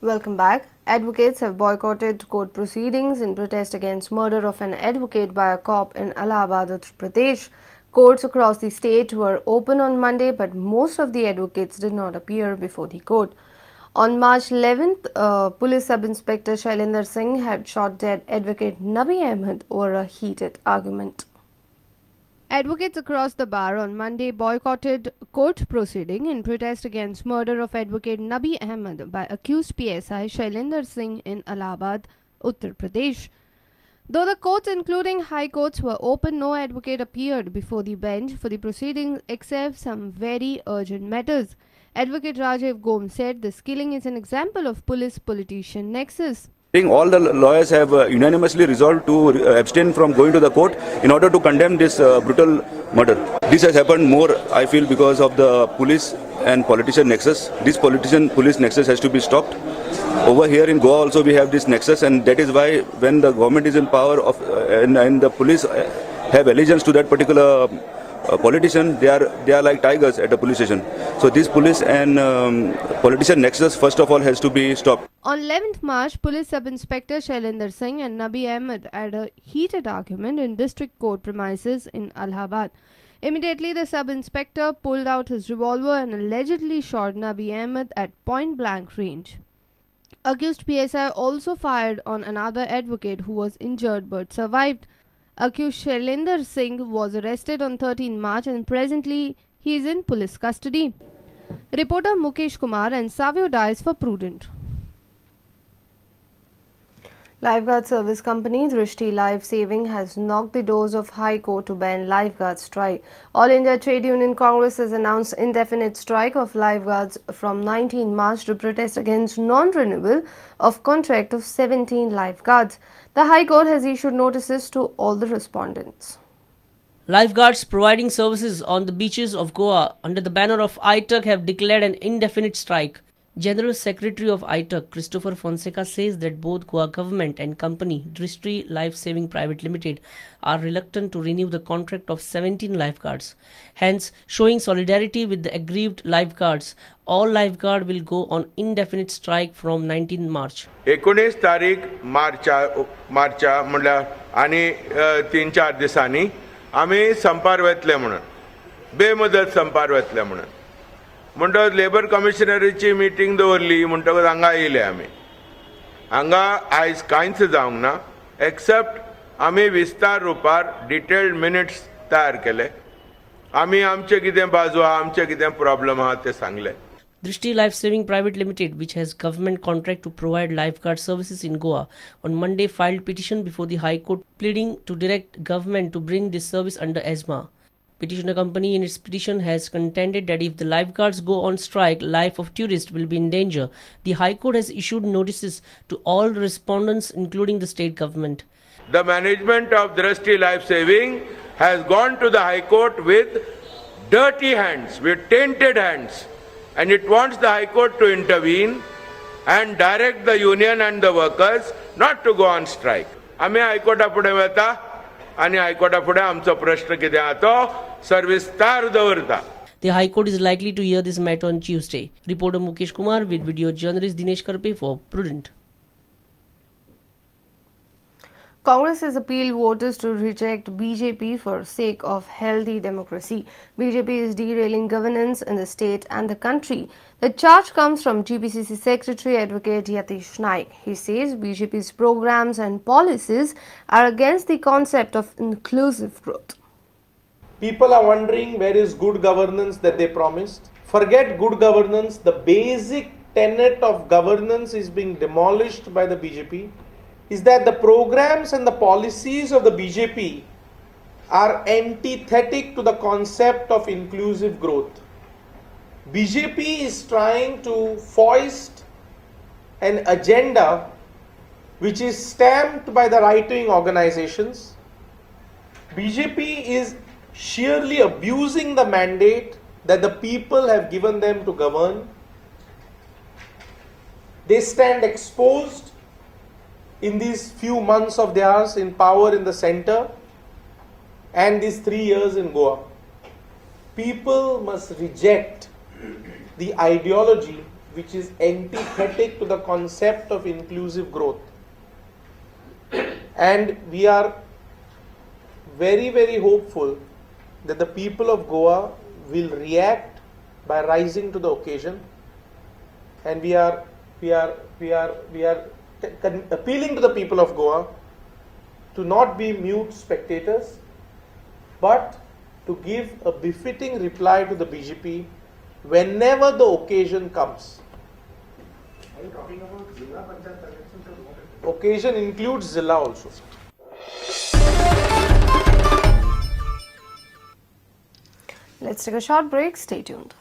Welcome back. Advocates have boycotted court proceedings in protest against murder of an advocate by a cop in Allahabad, Uttar Pradesh. Courts across the state were open on Monday, but most of the advocates did not appear before the court. On March 11th, Police Sub-Inspector Shailendra Singh had shot dead advocate Nabi Ahmed over a heated argument. Advocates across the bar on Monday boycotted court proceeding in protest against murder of advocate Nabi Ahmed by accused PSI Shailendra Singh in Allahabad, Uttar Pradesh. Though the courts, including high courts, were open, no advocate appeared before the bench for the proceedings except some very urgent matters. Advocate Rajiv Gom said this killing is an example of police-politician nexus. All the lawyers have unanimously resolved to abstain from going to the court in order to condemn this brutal murder. This has happened more, I feel, because of the police and politician nexus. This politician-police nexus has to be stopped. Over here in Goa also we have this nexus, and that is why when the government is in power and the police have allegiance to that particular politician, they are like tigers at the police station. So this police and politician nexus first of all has to be stopped. On 11th March, Police Sub-Inspector Shailendra Singh and Nabi Ahmed had a heated argument in district court premises in Allahabad. Immediately, the sub-inspector pulled out his revolver and allegedly shot Nabi Ahmed at point-blank range. Accused PSI also fired on another advocate who was injured but survived. Accused Shailendra Singh was arrested on 13 March and presently he is in police custody. Reporter Mukesh Kumar and Savio Dice for Prudent. Lifeguard service company Drishti Life Saving has knocked the doors of High Court to ban lifeguard strike. All India Trade Union Congress has announced indefinite strike of lifeguards from 19 March to protest against non-renewal of contract of 17 lifeguards. The High Court has issued notices to all the respondents. Lifeguards providing services on the beaches of Goa under the banner of ITUC have declared an indefinite strike. General Secretary of ITUC, Christopher Fonseca, says that both Goa government and company Drishti Life Saving Private Limited are reluctant to renew the contract of 17 lifeguards. Hence, showing solidarity with the aggrieved lifeguards, all lifeguards will go on indefinite strike from 19 March. 19 तारीख मार्चा म्हणल्यार आनी 3-4 दिसांनी आमी संपार वतले म्हणून बेमुदत संपार वतले म्हणून म्हणटकच लेबर कमिशनरीची मिटींग दवरली म्हणटकच हांगा येयले आमी हांगा आयज कांयच जावंक ना एक्सेप्ट आमी विस्तार रुपार डिटेल्ड मिनिट्स तयार केले आमी आमचे कितें बाजू आहा आमचे कितें प्रॉब्लम आहा ते सांगले. Drishti Life Saving Private Limited, which has government contract to provide lifeguard services in Goa, on Monday filed petition before the High Court pleading to direct government to bring this service under ESMA. Petitioner company in its petition has contended that if the lifeguards go on strike, life of tourists will be in danger. The High Court has issued notices to all respondents, including the state government. The management of Drishti Life Saving has gone to the High Court with dirty hands, with tainted hands, and it wants the High Court to intervene and direct the union and the workers not to go on strike. आम्ही हायकोर्टा फुडें वता आनी हायकोर्टा फुडें आमचो प्रश्न कितें आहा तो सर्विस्तार दवरता. The High Court is likely to hear this matter on Tuesday. Reporter Mukesh Kumar with video journalist Dinesh Karpe for Prudent. Congress has appealed voters to reject BJP for sake of healthy democracy. BJP is derailing governance in the state and the country. The charge comes from GPCC Secretary Advocate Yatish Naik. He says BJP's programs and policies are against the concept of inclusive growth. People are wondering where is good governance that they promised. Forget good governance, the basic tenet of governance is being demolished by the BJP. Is that the programs and the policies of the BJP are antithetic to the concept of inclusive growth. BJP is trying to foist an agenda which is stamped by the right-wing organizations. BJP is sheerly abusing the mandate that the people have given them to govern. They stand exposed in these few months of theirs in power in the center and these 3 years in Goa. People must reject the ideology which is antithetic to the concept of inclusive growth. And we are very, very hopeful that the people of Goa will react by rising to the occasion, and we are appealing to the people of Goa to not be mute spectators, but to give a befitting reply to the BJP whenever the occasion comes. Are you talking about Zilla Panchayat elections or what? Occasion includes Zilla also. Let's take a short break. Stay tuned.